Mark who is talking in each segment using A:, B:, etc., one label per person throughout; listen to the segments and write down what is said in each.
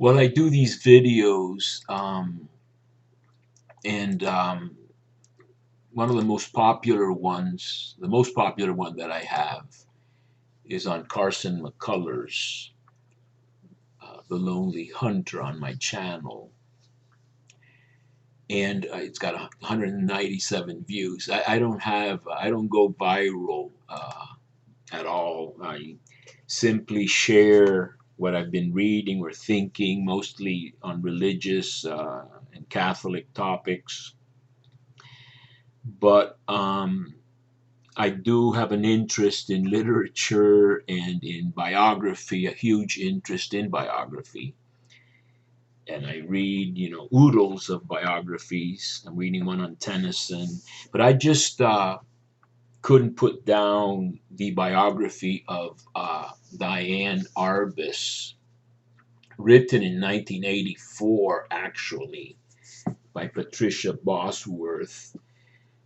A: Well, I do these videos, and one of the most popular one that I have is on Carson McCullers, The Lonely Hunter, on my channel. And it's got 197 views. I don't go viral at all. I simply share what I've been reading or thinking, mostly on religious and Catholic topics. But I do have an interest in literature and in biography, a huge interest in biography. And I read, oodles of biographies. I'm reading one on Tennyson, but I just couldn't put down the biography of Diane Arbus, written in 1984, actually, by Patricia Bosworth,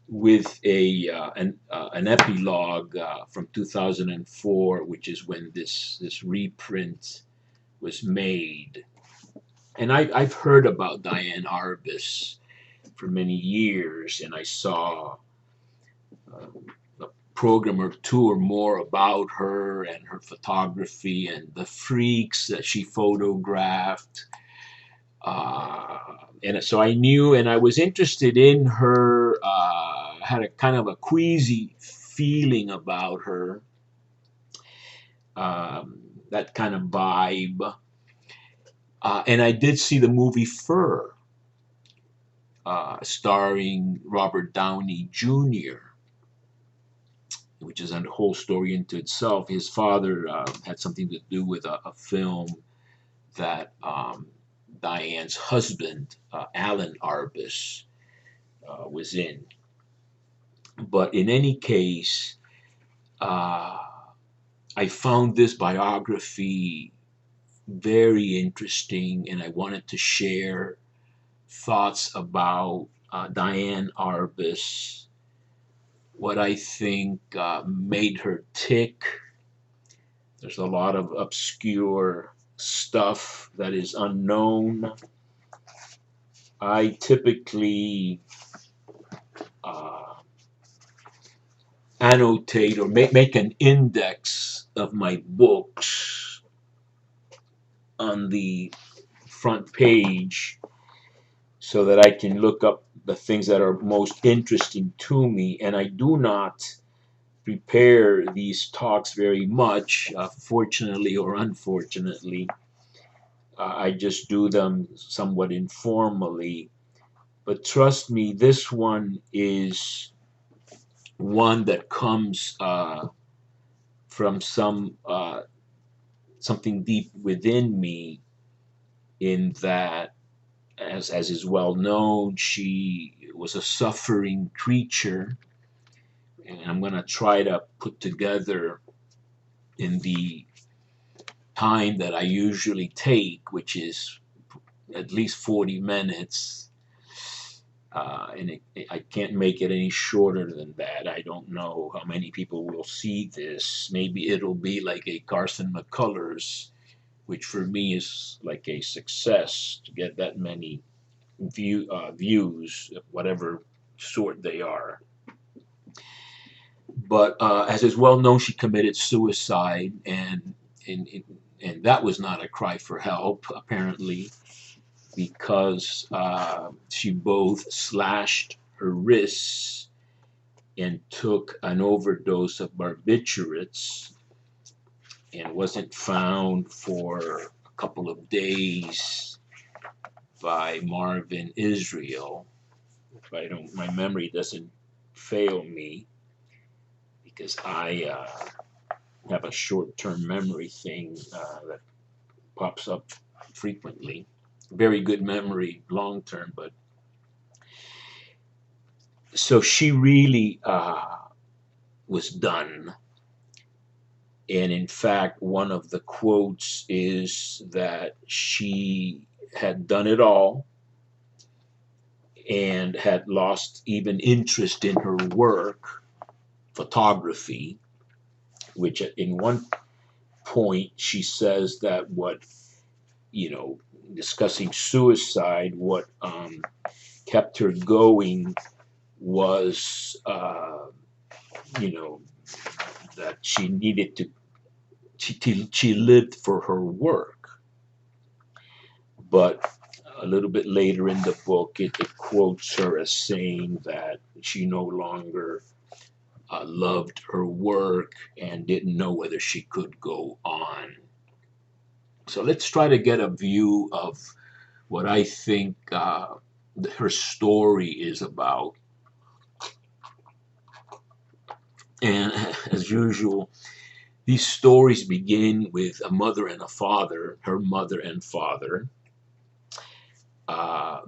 A: with an epilogue from 2004, which is when this reprint was made. And I've heard about Diane Arbus for many years, and I saw a program or two or more about her and her photography and the freaks that she photographed. And so I knew, and I was interested in her. Had a kind of a queasy feeling about her, that kind of vibe. And I did see the movie Fur, starring Robert Downey Jr., which is a whole story into itself. His father had something to do with a film that Diane's husband, Alan Arbus, was in. But in any case, I found this biography very interesting, and I wanted to share thoughts about Diane Arbus, what I think made her tick. There's a lot of obscure stuff that is unknown. I typically uh, annotate or make an index of my books on the front page so that I can look up the things that are most interesting to me. And I do not prepare these talks very much, fortunately or unfortunately. I just do them somewhat informally. But trust me, this one is one that comes from something deep within me, in that, as is well known, she was a suffering creature. And I'm going to try to put together, in the time that I usually take, which is at least 40 minutes, I can't make it any shorter than that. I don't know how many people will see this. Maybe it'll be like a Carson McCullers, which for me is like a success to get that many views, whatever sort they are. But as is well known, she committed suicide, and and that was not a cry for help, apparently, because she both slashed her wrists and took an overdose of barbiturates, and wasn't found for a couple of days by Marvin Israel. If I don't, my memory doesn't fail me, because I have a short-term memory thing that pops up frequently. Very good memory long-term, but so she really was done. And in fact, one of the quotes is that she had done it all and had lost even interest in her work, photography, which in one point she says that what, you know, discussing suicide, what kept her going was, you know, that she needed to, she lived for her work. But a little bit later in the book, it quotes her as saying that she no longer loved her work and didn't know whether she could go on. So let's try to get a view of what I think her story is about. And as usual, these stories begin with a mother and a father, her mother and father,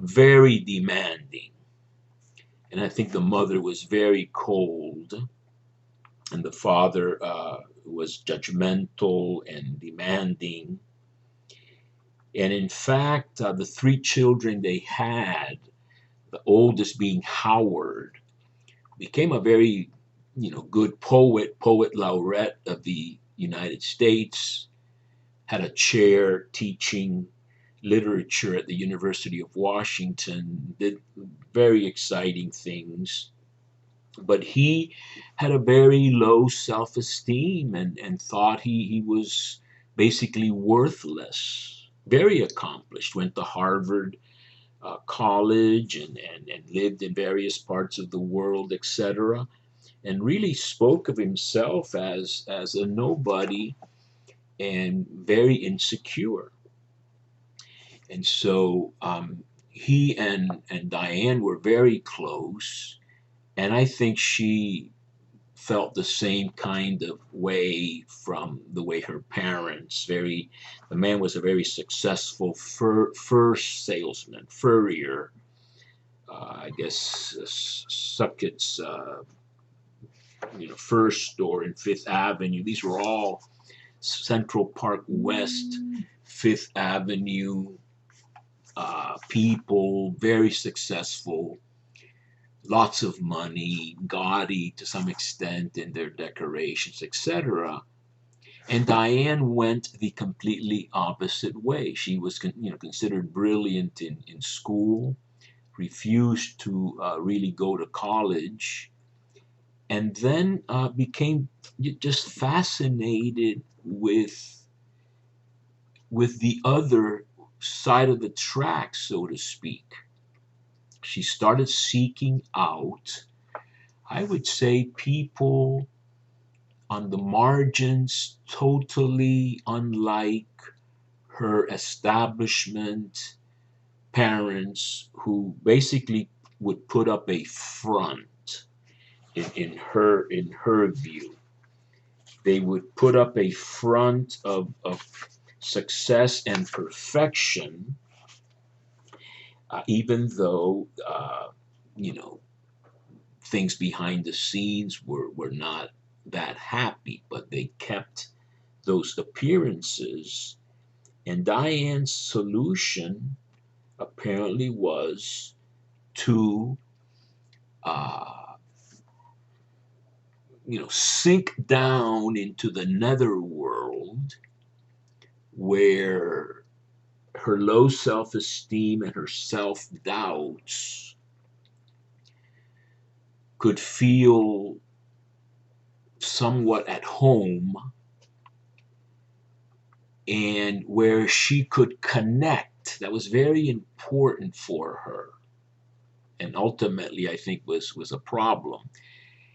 A: very demanding. And I think the mother was very cold, and the father was judgmental and demanding. And in fact, the three children they had, the oldest being Howard, became a very, good poet laureate of the United States, had a chair teaching literature at the University of Washington, did very exciting things. But he had a very low self esteem and thought he was basically worthless. Very accomplished, went to Harvard college and lived in various parts of the world, etc., and really spoke of himself as a nobody and very insecure. And so he and Diane were very close, and I think she felt the same kind of way from the way her parents. The man was a very successful fur salesman, furrier. I guess Suckett's, fur store in Fifth Avenue. These were all Central Park West, Fifth Avenue people, very successful, lots of money, gaudy to some extent in their decorations, etc. And Diane went the completely opposite way. She was, considered brilliant in school, refused to really go to college, and then became just fascinated with the other side of the track, so to speak. She started seeking out, I would say, people on the margins, totally unlike her establishment parents, who basically would put up a front in her view. They would put up a front of success and perfection, even though things behind the scenes were not that happy, but they kept those appearances. And Diane's solution apparently was to, sink down into the netherworld where her low self esteem and her self doubts could feel somewhat at home, and where she could connect. That was very important for her, and ultimately I think was a problem.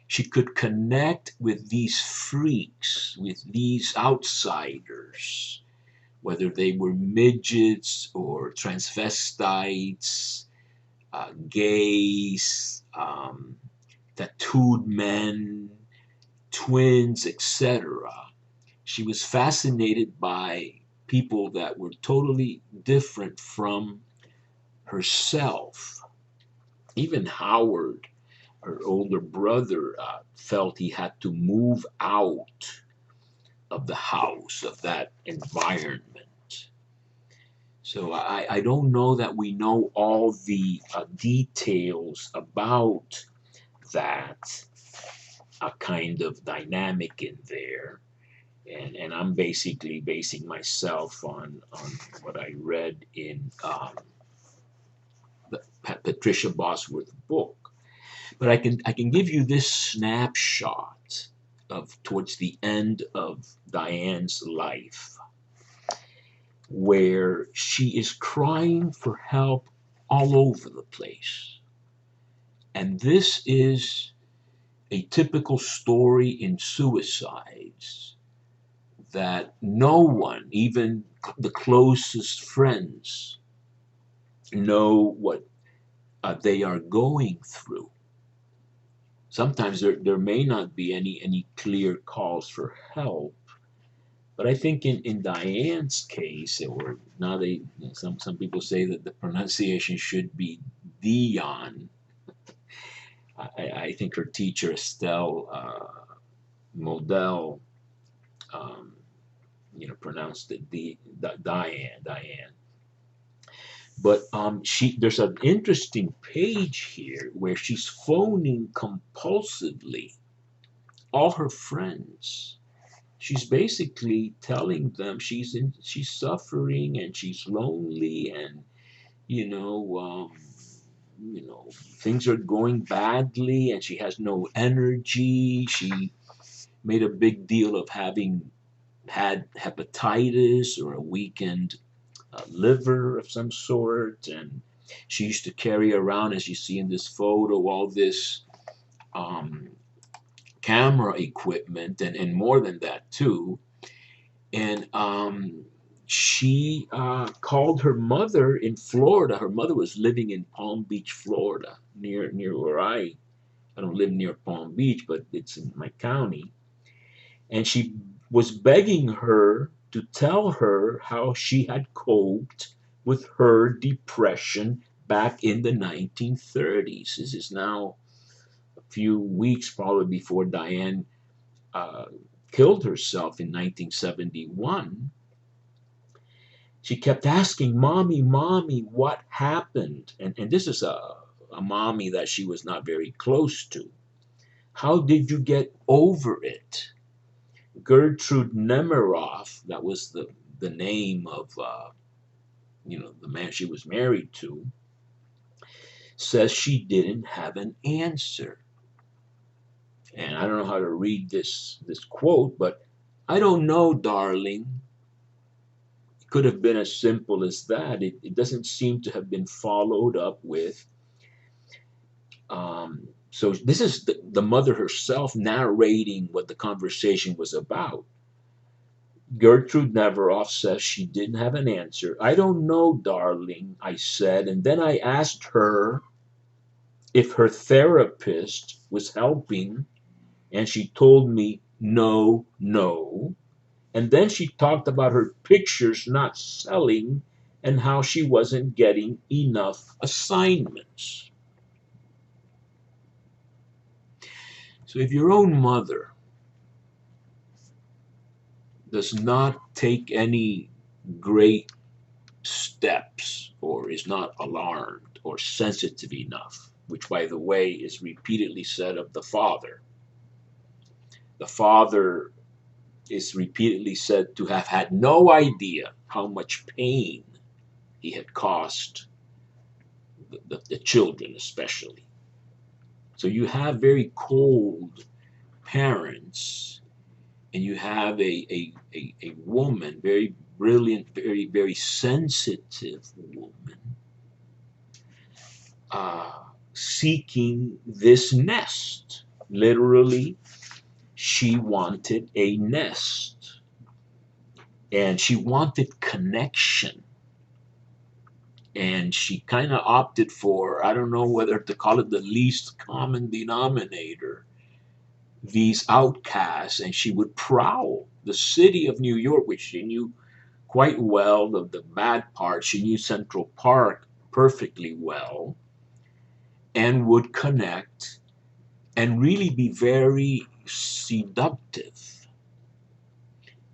A: She could connect with these freaks, with these outsiders, whether they were midgets or transvestites, gays, tattooed men, twins, etc. She was fascinated by people that were totally different from herself. Even Howard, her older brother, felt he had to move out of the house, of that environment. So I don't know that we know all the details about that kind of dynamic in there. And I'm basically basing myself on what I read in the Patricia Bosworth book. But I can give you this snapshot of towards the end of Diane's life, where she is crying for help all over the place. And this is a typical story in suicides, that no one, even the closest friends, know what they are going through. Sometimes there may not be any clear calls for help, but I think in Diane's case, or now some people say that the pronunciation should be Dion. I think her teacher Estelle Model, um, pronounced it Diane. But there's an interesting page here where she's phoning compulsively all her friends. She's basically telling them she's suffering and she's lonely, and you know um, things are going badly and she has no energy. She made a big deal of having had hepatitis or a weakened liver of some sort, and she used to carry around, as you see in this photo, all this um, camera equipment, and more than that too. And she called her mother in Florida. Her mother was living in Palm Beach, Florida, near where I don't live near Palm Beach, but it's in my county. And she was begging her to tell her how she had coped with her depression back in the 1930s. This is now a few weeks probably before Diane uh, killed herself in 1971. She kept asking, Mommy, Mommy, what happened? And this is a mommy that she was not very close to. How did you get over it? Gertrude Nemiroff, that was the name of the man she was married to, says she didn't have an answer. And I don't know how to read this quote, but I don't know, darling. It could have been as simple as that. It doesn't seem to have been followed up with. So this is the mother herself narrating what the conversation was about. Gertrude Neveroff says she didn't have an answer. I don't know, darling, I said. And then I asked her if her therapist was helping, and she told me no, no. And then she talked about her pictures not selling and how she wasn't getting enough assignments. So if your own mother does not take any great steps or is not alarmed or sensitive enough, which, by the way, is repeatedly said of the father. The father is repeatedly said to have had no idea how much pain he had caused the children, especially. So you have very cold parents, and you have a woman, very brilliant, very, very sensitive woman, seeking this nest. Literally, she wanted a nest, and she wanted connection. And she kind of opted for, I don't know whether to call it the least common denominator, these outcasts, and she would prowl the city of New York, which she knew quite well. The bad part, she knew Central Park perfectly well, and would connect and really be very seductive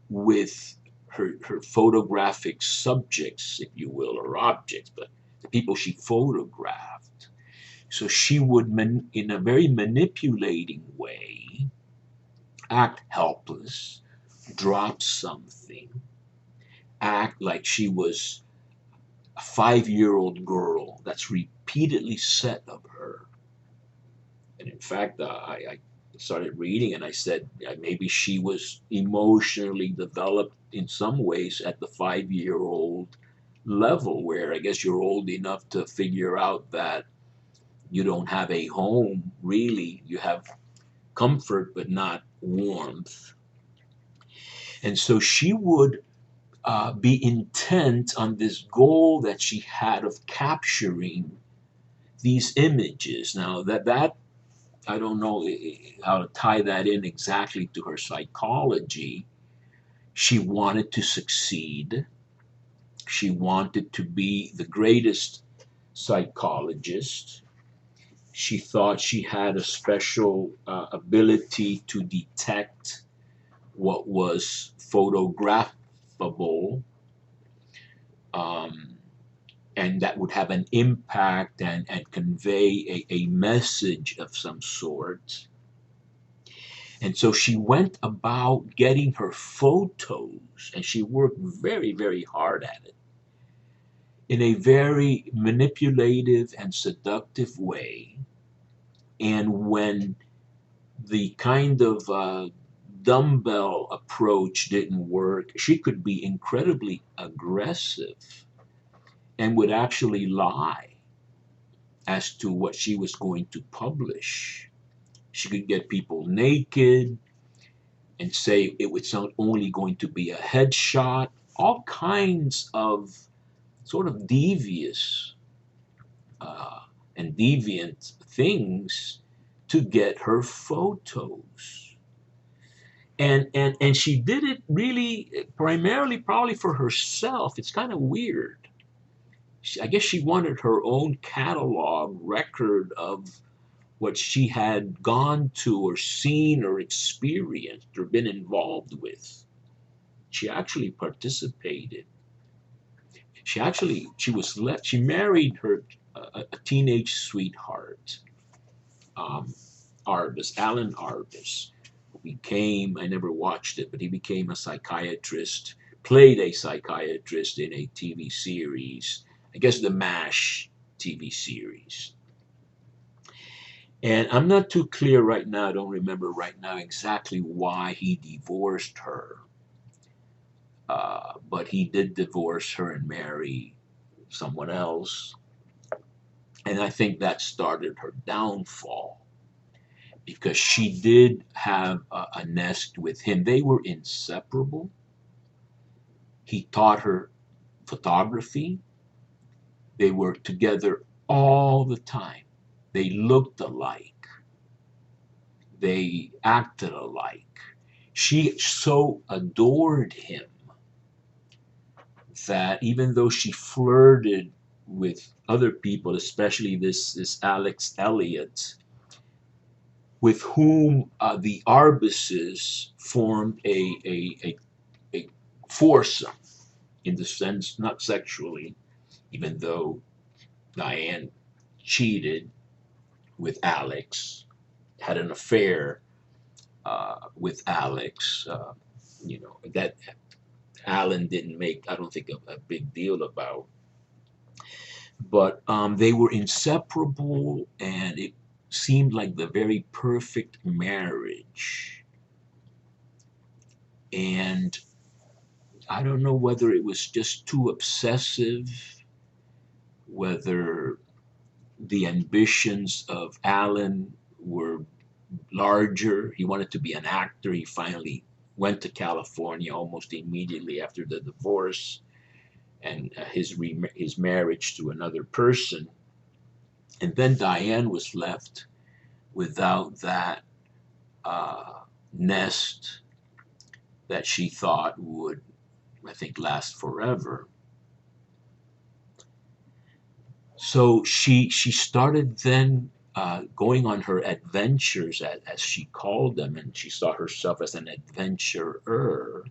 A: with her photographic subjects, if you will, or objects, but the people she photographed. So she would, in a very manipulating way, act helpless, drop something, act like she was a 5-year-old girl that's repeatedly said of her. And in fact, I started reading and I said maybe she was emotionally developed in some ways at the 5-year-old level, where I guess you're old enough to figure out that you don't have a home, really. You have comfort, but not warmth. And so she would be intent on this goal that she had of capturing these images. Now, that I don't know how to tie that in exactly to her psychology. She wanted to succeed. She wanted to be the greatest psychologist. She thought she had a special ability to detect what was photographable, um, and that would have an impact and convey a message of some sort. And so she went about getting her photos, and she worked very, very hard at it in a very manipulative and seductive way. And when the kind of dumbbell approach didn't work, she could be incredibly aggressive and would actually lie as to what she was going to publish. She could get people naked and say it was not only going to be a headshot, all kinds of sort of devious uh, and deviant things to get her photos. And she did it really primarily probably for herself. It's kind of weird. I guess she wanted her own catalog record of what she had gone to or seen or experienced or been involved with. She actually participated. She married her a teenage sweetheart, um, Alan Arbus, who became, I never watched it, but he became a psychiatrist, played a psychiatrist in a TV series, I guess the MASH TV series. And I'm not too clear right now, I don't remember right now exactly why he divorced her. But he did divorce her and marry someone else. And I think that started her downfall because she did have a nest with him. They were inseparable. He taught her photography. They were together all the time. They looked alike. They acted alike. She so adored him that even though she flirted with other people, especially this Alex Elliott, with whom the Arbuses formed a foursome in the sense, not sexually, even though Diane cheated with Alex, had an affair with Alex. That Alan didn't make, I don't think, a big deal about. But they were inseparable, and it seemed like the very perfect marriage. And I don't know whether it was just too obsessive, whether the ambitions of Alan were larger. He wanted to be an actor. He finally went to California almost immediately after the divorce and his marriage to another person. And then Diane was left without that nest that she thought would, I think, last forever. So she started then going on her adventures, as she called them, and she saw herself as an adventurer.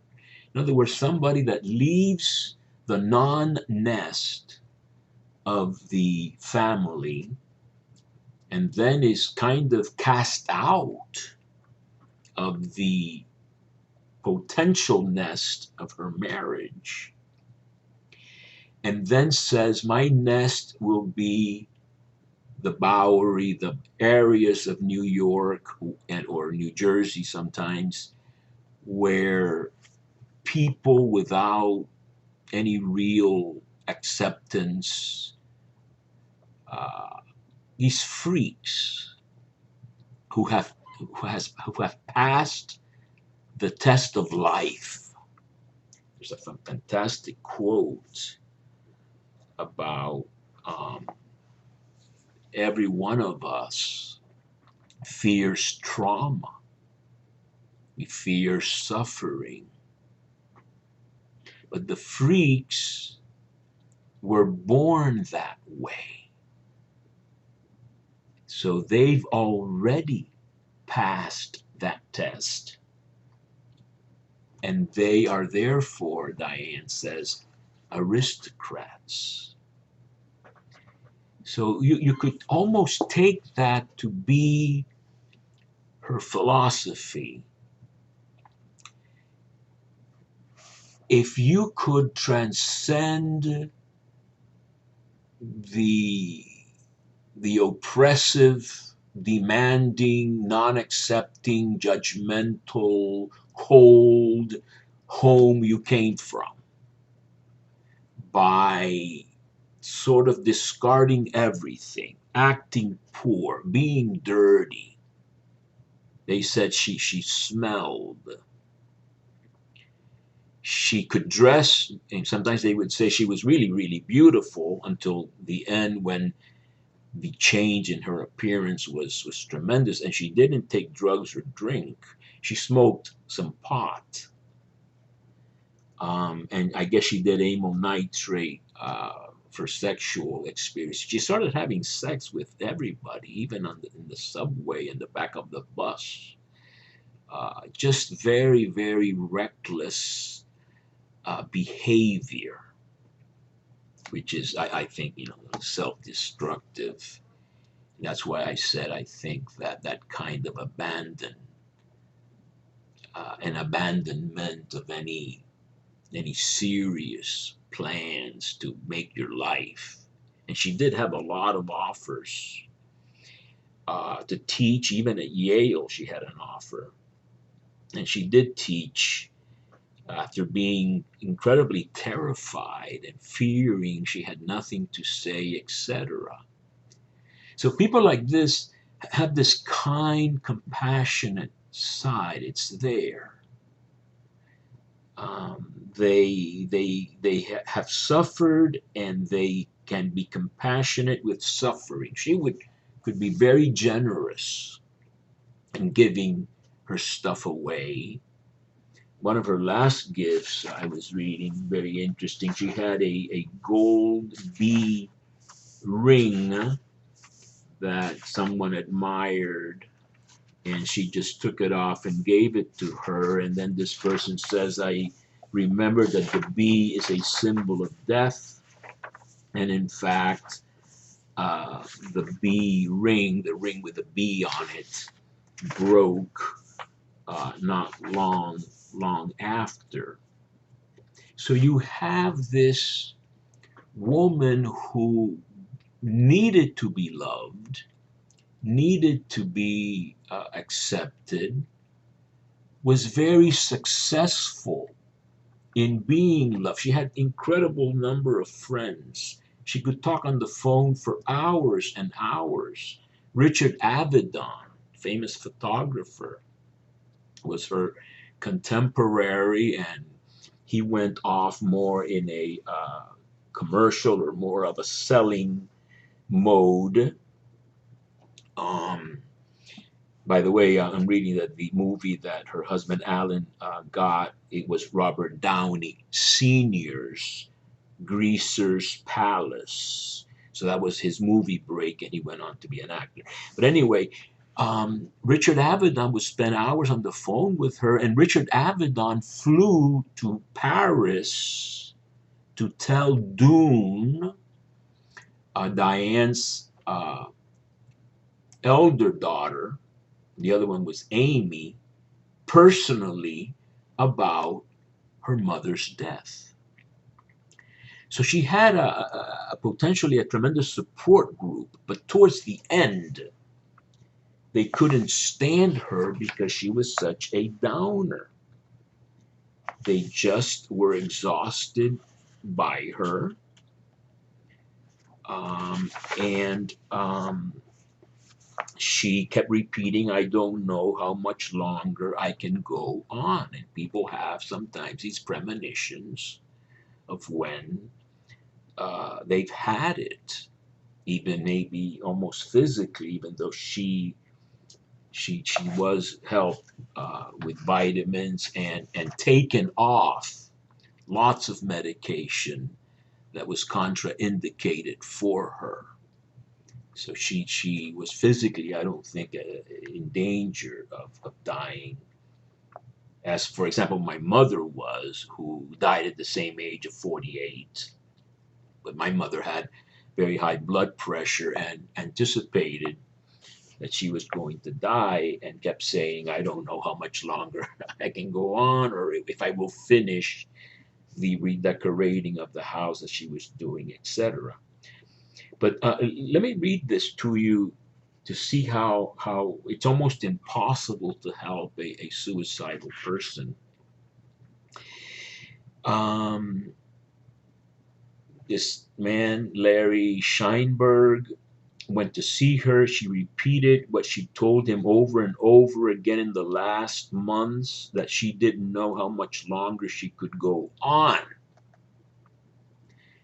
A: In other words, somebody that leaves the non-nest of the family and then is kind of cast out of the potential nest of her marriage, and then says, my nest will be the Bowery, the areas of New York or New Jersey sometimes, where people without any real acceptance, uh, these freaks who have passed the test of life. There's a fantastic quote about every one of us fears trauma. We fear suffering. But the freaks were born that way. So they've already passed that test. And they are therefore, Diane says, aristocrats. So you could almost take that to be her philosophy. If you could transcend the oppressive, demanding, non-accepting, judgmental, cold home you came from by sort of discarding everything, acting poor, being dirty. They said she smelled. She could dress, and sometimes they would say she was really, really beautiful until the end when the change in her appearance was tremendous. And she didn't take drugs or drink. She smoked some pot. And I guess she did amyl nitrate for sexual experience. She started having sex with everybody, even in the subway, in the back of the bus. Just very, very reckless behavior, which is, I think, self-destructive. That's why I said I think that kind of an abandonment of any serious plans to make your life. And she did have a lot of offers to teach. Even at Yale, she had an offer. And she did teach after being incredibly terrified and fearing she had nothing to say, etc. So people like this have this kind, compassionate side. It's there. They have suffered, and they can be compassionate with suffering. She could be very generous in giving her stuff away. One of her last gifts, I was reading, very interesting. She had a gold bee ring that someone admired, and she just took it off and gave it to her. And then this person says, I remember that the bee is a symbol of death. And in fact, the bee ring, the ring with a bee on it, broke not long after. So you have this woman who needed to be loved, needed to be accepted, was very successful in being loved. She had incredible number of friends. She could talk on the phone for hours and hours. Richard Avedon, famous photographer, was her contemporary, and he went off more in a commercial or more of a selling mode. By the way, I'm reading that the movie that her husband Alan got, it was Robert Downey Sr.'s Greaser's Palace. So that was his movie break, and he went on to be an actor. But anyway, Richard Avedon would spend hours on the phone with her, and Richard Avedon flew to Paris to tell Dune, Diane's elder daughter, the other one was Amy, personally, about her mother's death. So she had potentially a tremendous support group, but towards the end, they couldn't stand her because she was such a downer. They just were exhausted by her. And she kept repeating, I don't know how much longer I can go on. And people have sometimes these premonitions of when they've had it, even maybe almost physically, even though she was helped with vitamins and taken off lots of medication that was contraindicated for her. So she was physically, I don't think, in danger of dying. As, for example, my mother was, who died at the same age of 48. But my mother had very high blood pressure and anticipated that she was going to die and kept saying, I don't know how much longer I can go on or if I will finish the redecorating of the house that she was doing, etc. But let me read this to you to see how it's almost impossible to help a suicidal person. Um, this man, Larry Scheinberg, went to see her. She repeated what she told him over and over again in the last months, that she didn't know how much longer she could go on.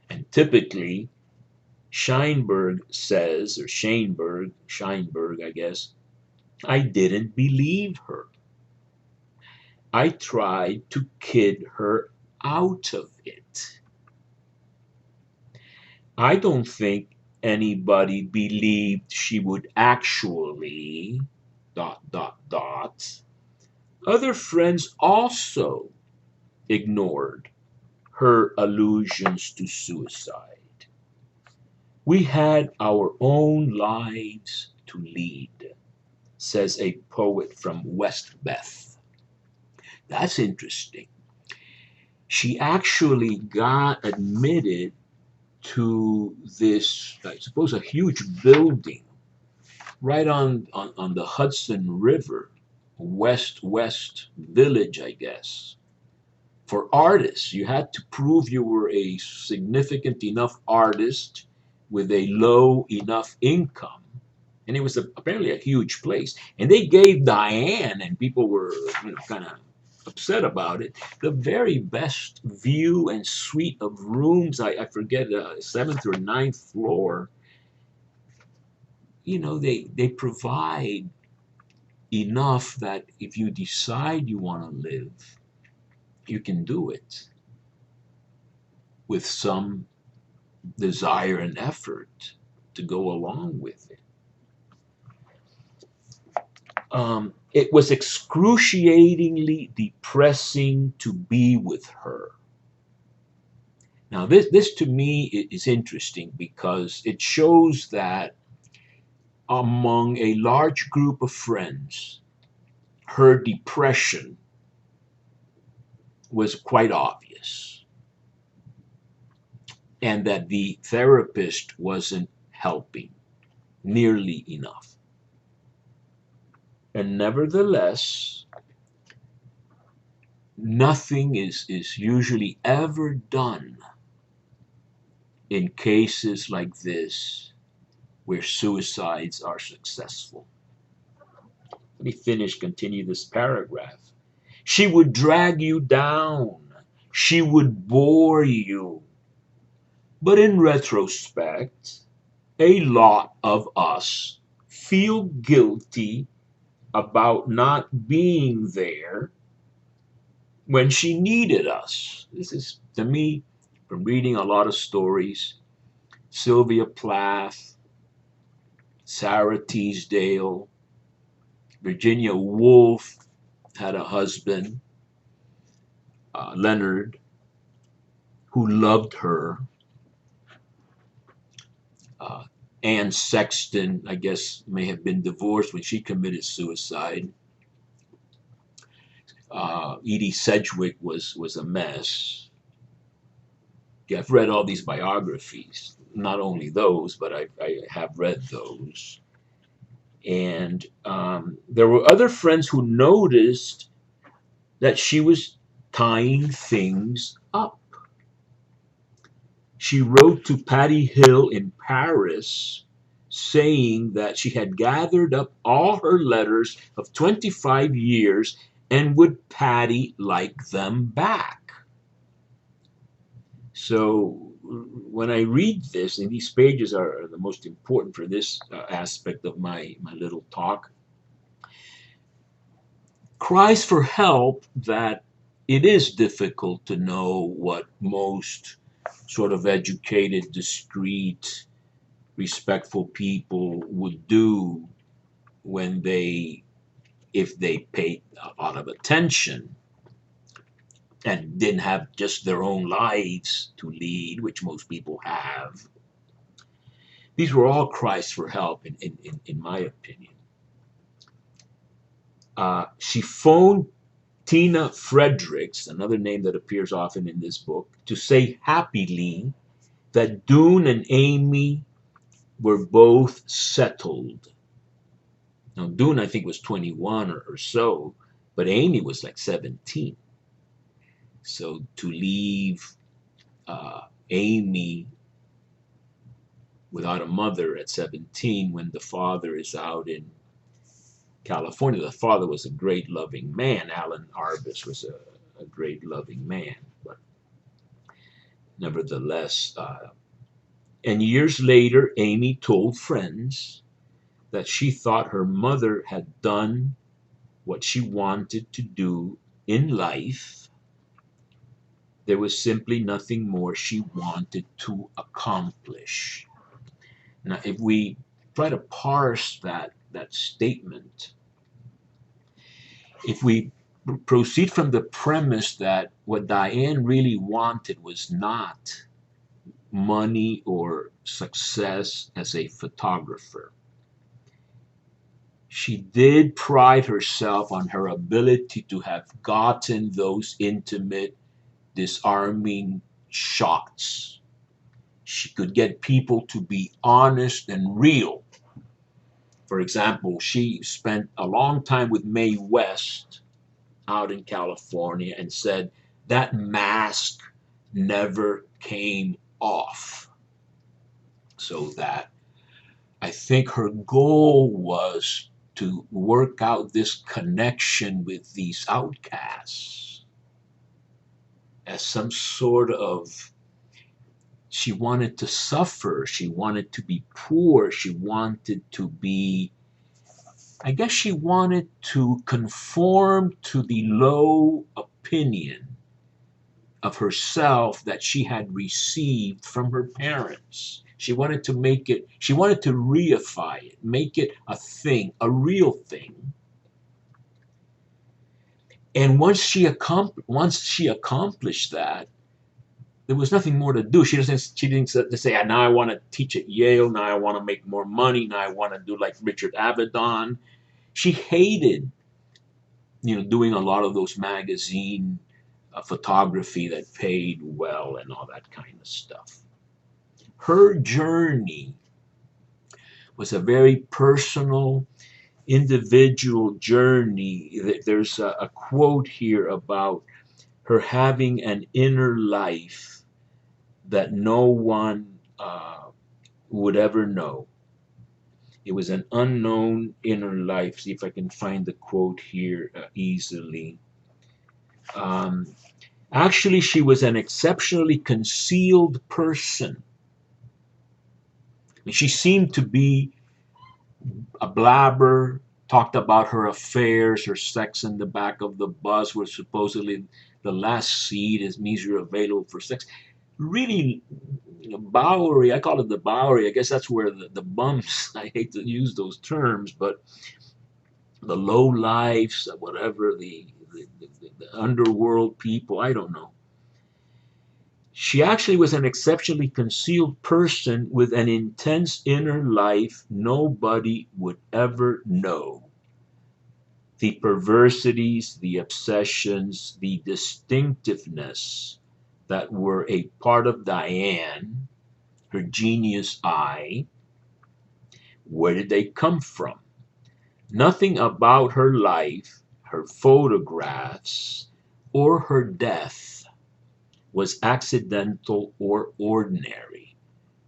A: And typically, Scheinberg says, or Scheinberg, I guess, I didn't believe her. I tried to kid her out of it. I don't think anybody believed she would actually ... Other friends also ignored her allusions to suicide. We had our own lives to lead, says a poet from West Beth. That's interesting. She actually got admitted to this, I suppose, a huge building right on the Hudson River, West Village, I guess. For artists, you had to prove you were a significant enough artist with a low enough income. And it was apparently a huge place. And they gave Diane, and people were kind of upset about it, the very best view and suite of rooms. I forget, seventh or ninth floor. They provide enough that if you decide you want to live, you can do it with some desire and effort to go along with it. It was excruciatingly depressing to be with her. Now, this to me is interesting because it shows that among a large group of friends, her depression was quite obvious, and that the therapist wasn't helping nearly enough. And nevertheless, nothing is usually ever done in cases like this where suicides are successful. Let me continue this paragraph. She would drag you down. She would bore you. But in retrospect, a lot of us feel guilty about not being there when she needed us. This is, to me, from reading a lot of stories, Sylvia Plath, Sarah Teasdale, Virginia Woolf had a husband, Leonard, who loved her. Anne Sexton, I guess, may have been divorced when she committed suicide. Edie Sedgwick was a mess. Yeah, I've read all these biographies. Not only those, but I have read those. And there were other friends who noticed that she was tying things up. She wrote to Patty Hill in Paris saying that she had gathered up all her letters of 25 years and would Patty like them back. So when I read this, and these pages are the most important for this aspect of my little talk, cries for help that it is difficult to know what most sort of educated, discreet, respectful people would do when if they paid a lot of attention and didn't have just their own lives to lead, which most people have. These were all cries for help, in my opinion. She phoned Tina Fredericks, another name that appears often in this book, to say happily that Dune and Amy were both settled. Now, Dune, I think, was 21 or so, but Amy was like 17. So to leave Amy without a mother at 17 when the father is out in California. The father was a great loving man. Alan Arbus was a great loving man, but nevertheless, and years later, Amy told friends that she thought her mother had done what she wanted to do in life. There was simply nothing more she wanted to accomplish. Now, if we try to parse that statement, if we proceed from the premise that what Diane really wanted was not money or success as a photographer, she did pride herself on her ability to have gotten those intimate, disarming shots. She could get people to be honest and real. For example, she spent a long time with Mae West out in California and said that mask never came off. So that I think her goal was to work out this connection with these outcasts as some sort of, she wanted to suffer, she wanted to be poor, she wanted to be, I guess she wanted to conform to the low opinion of herself that she had received from her parents. She wanted to make it, she wanted to reify it, make it a thing, a real thing. And once she accomplished that, there was nothing more to do. She didn't say, now I want to teach at Yale, now I want to make more money, now I want to do like Richard Avedon. She hated, doing a lot of those magazine photography that paid well and all that kind of stuff. Her journey was a very personal, individual journey. There's a quote here about her having an inner life that no one would ever know. It was an unknown inner life. See if I can find the quote here easily. Actually, she was an exceptionally concealed person. She seemed to be a blabber, talked about her affairs, her sex in the back of the bus, where supposedly the last seat means you're available for sex. Really, Bowery, I call it the Bowery. I guess that's where the bumps, I hate to use those terms, but the low lives, whatever, the underworld people, I don't know. She actually was an exceptionally concealed person with an intense inner life nobody would ever know. the perversities, the obsessions, the distinctiveness that were a part of Diane, her genius eye, where did they come from? Nothing about her life, her photographs, or her death was accidental or ordinary.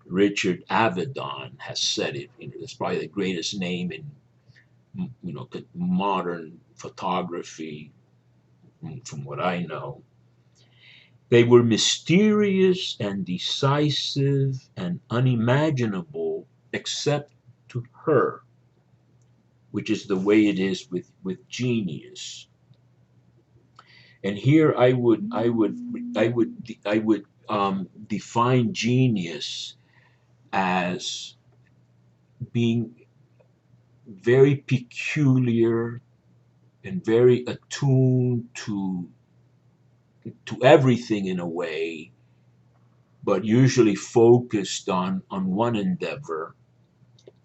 A: Richard Avedon has said it. It's probably the greatest name in modern photography, from what I know. They were mysterious and decisive and unimaginable, except to her, which is the way it is with genius. And here I would define genius as being very peculiar and very attuned to everything in a way, but usually focused on one endeavor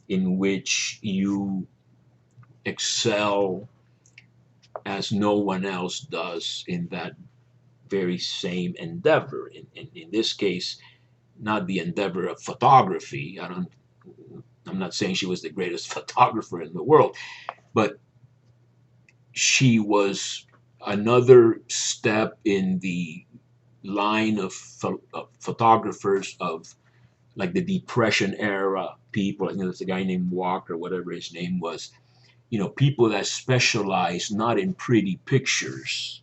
A: in which you excel as no one else does in that very same endeavor. In this case, not the endeavor of photography. I'm not saying she was the greatest photographer in the world, but she was another step in the line of photographers of like the Depression era people. I think there's a guy named Walker, whatever his name was. People that specialize not in pretty pictures,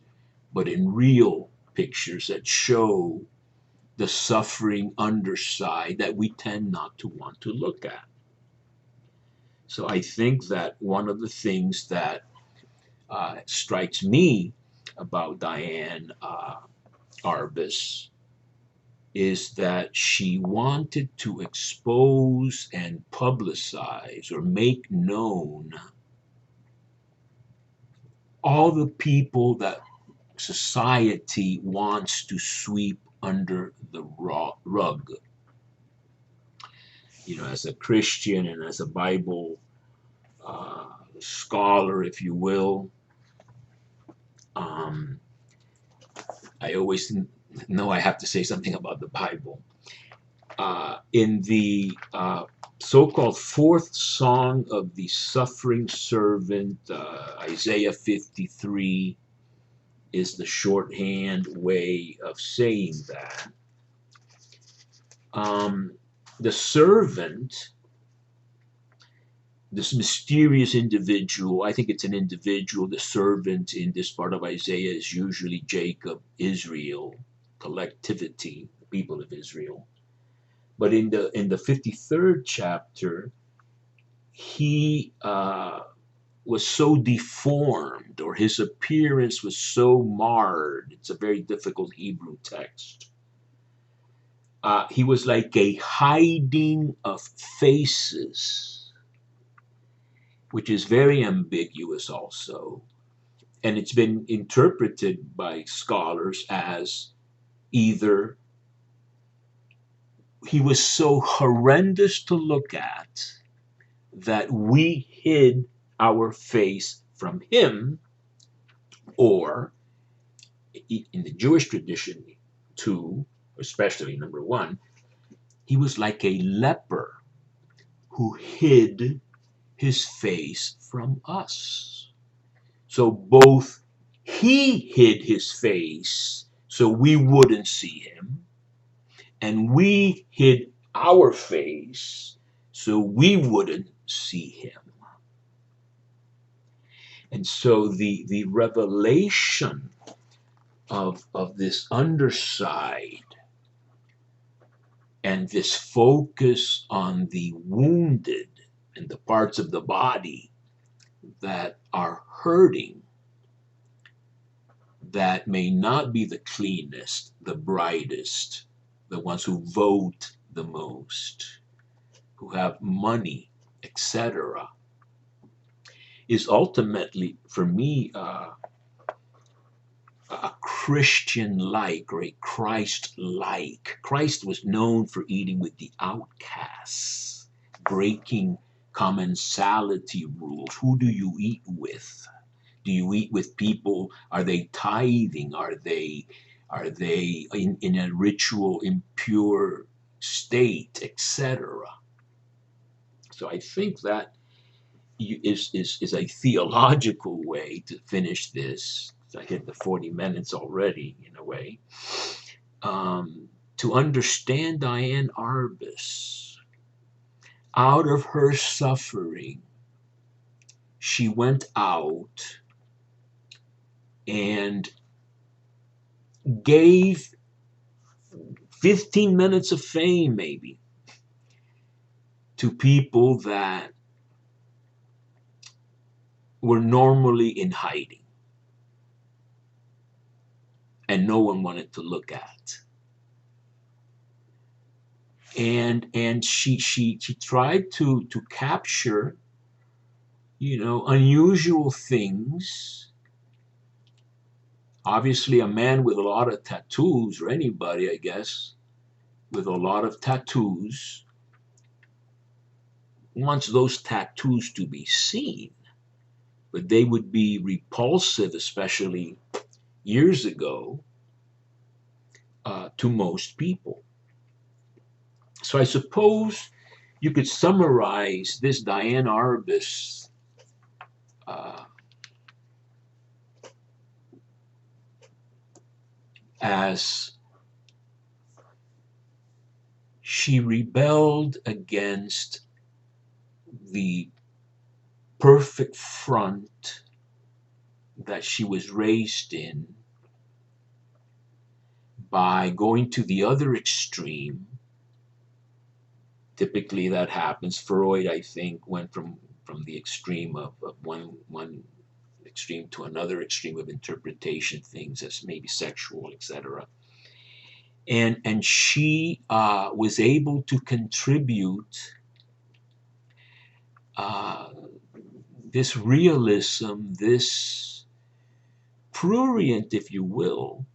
A: but in real pictures that show the suffering underside that we tend not to want to look at. So I think that one of the things that strikes me about Diane Arbus is that she wanted to expose and publicize or make known all the people that society wants to sweep under the rug. As a Christian and as a Bible scholar, if you will, I always know I have to say something about the Bible. In the so-called fourth song of the suffering servant, Isaiah 53 is the shorthand way of saying that. The servant, this mysterious individual, I think it's an individual, the servant in this part of Isaiah is usually Jacob, Israel, collectivity, the people of Israel. But in the 53rd chapter, he was so deformed, or his appearance was so marred. It's a very difficult Hebrew text. He was like a hiding of faces, which is very ambiguous also. And it's been interpreted by scholars as either he was so horrendous to look at that we hid our face from him, or in the Jewish tradition too, especially number one, he was like a leper who hid his face from us. So both he hid his face so we wouldn't see him, and we hid our face so we wouldn't see him. And so the revelation of this underside and this focus on the wounded and the parts of the body that are hurting, that may not be the cleanest, the brightest, the ones who vote the most, who have money, etc., is ultimately, for me, a Christian-like or a Christ-like. Christ was known for eating with the outcasts, breaking commensality rules. Who do you eat with? Do you eat with people? Are they tithing? Are they in a ritual impure state, etc.? So I think that is a theological way to finish this. I hit the 40 minutes already in a way. To understand Diane Arbus, out of her suffering, she went out and gave 15 minutes of fame, maybe, to people that were normally in hiding and no one wanted to look at. And she tried to capture, unusual things. Obviously, a man with a lot of tattoos, or anybody, I guess, with a lot of tattoos, wants those tattoos to be seen, but they would be repulsive, especially years ago, to most people. So I suppose you could summarize this Diane Arbus as she rebelled against the perfect front that she was raised in by going to the other extreme. Typically that happens. Freud, I think, went from the extreme of one extreme to another extreme of interpretation, things as maybe sexual, etc. And she was able to contribute this realism, this prurient, if you will,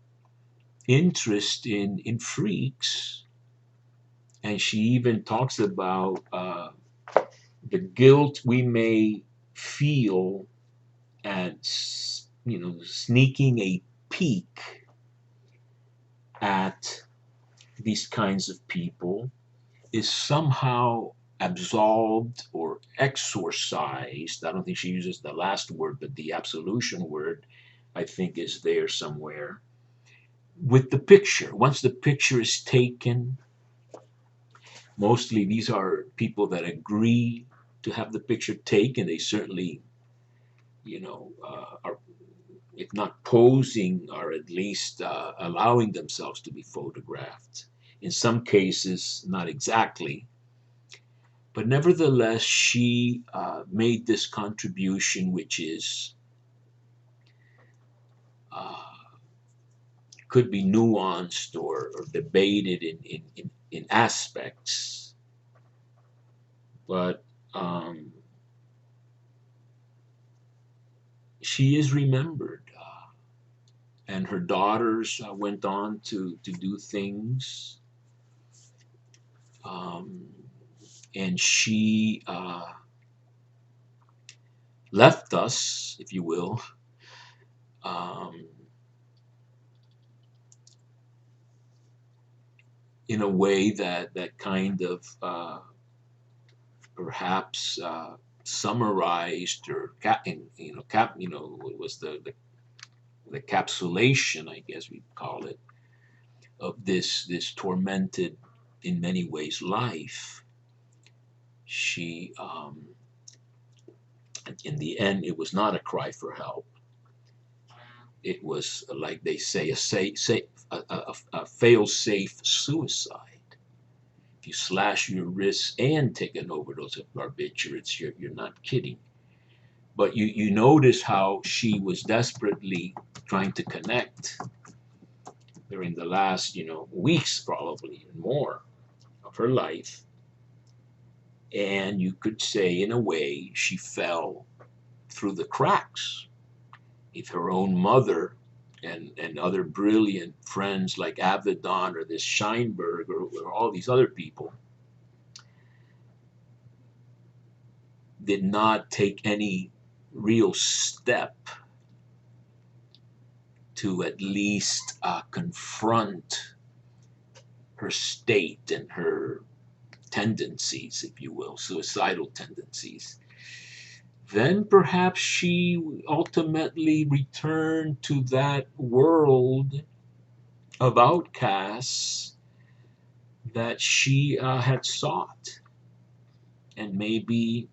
A: interest in freaks. And she even talks about the guilt we may feel at, sneaking a peek at these kinds of people is somehow absolved or exorcised. I don't think she uses the last word, but the absolution word, I think, is there somewhere. With the picture, once the picture is taken, mostly these are people that agree to have the picture taken. They certainly, are, if not posing, are at least allowing themselves to be photographed. In some cases, not exactly. But nevertheless, she made this contribution, which is could be nuanced or debated in aspects, but she is remembered. And her daughters went on to do things. And she left us, if you will, in a way that kind of perhaps summarized or was the capsulation, I guess we'd call it, of this tormented, in many ways, life. She, in the end, it was not a cry for help. It was, like they say, a fail-safe suicide. If you slash your wrists and take an overdose of barbiturates, you're not kidding. But you notice how she was desperately trying to connect during the last, weeks, probably, and more, of her life. And you could say, in a way, she fell through the cracks. If her own mother and other brilliant friends like Avedon or this Scheinberg or all these other people did not take any real step to at least confront her state and her tendencies, if you will, suicidal tendencies. Then perhaps she ultimately returned to that world of outcasts that she had sought. And maybe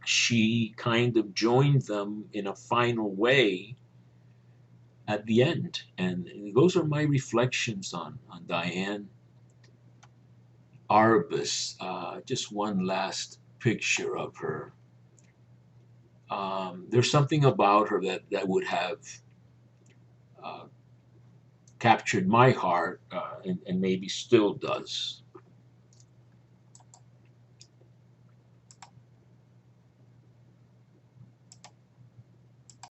A: she kind of joined them in a final way at the end. And those are my reflections on Diane Arbus. Just one last picture of her. There's something about her that would have uh, captured my heart and maybe still does.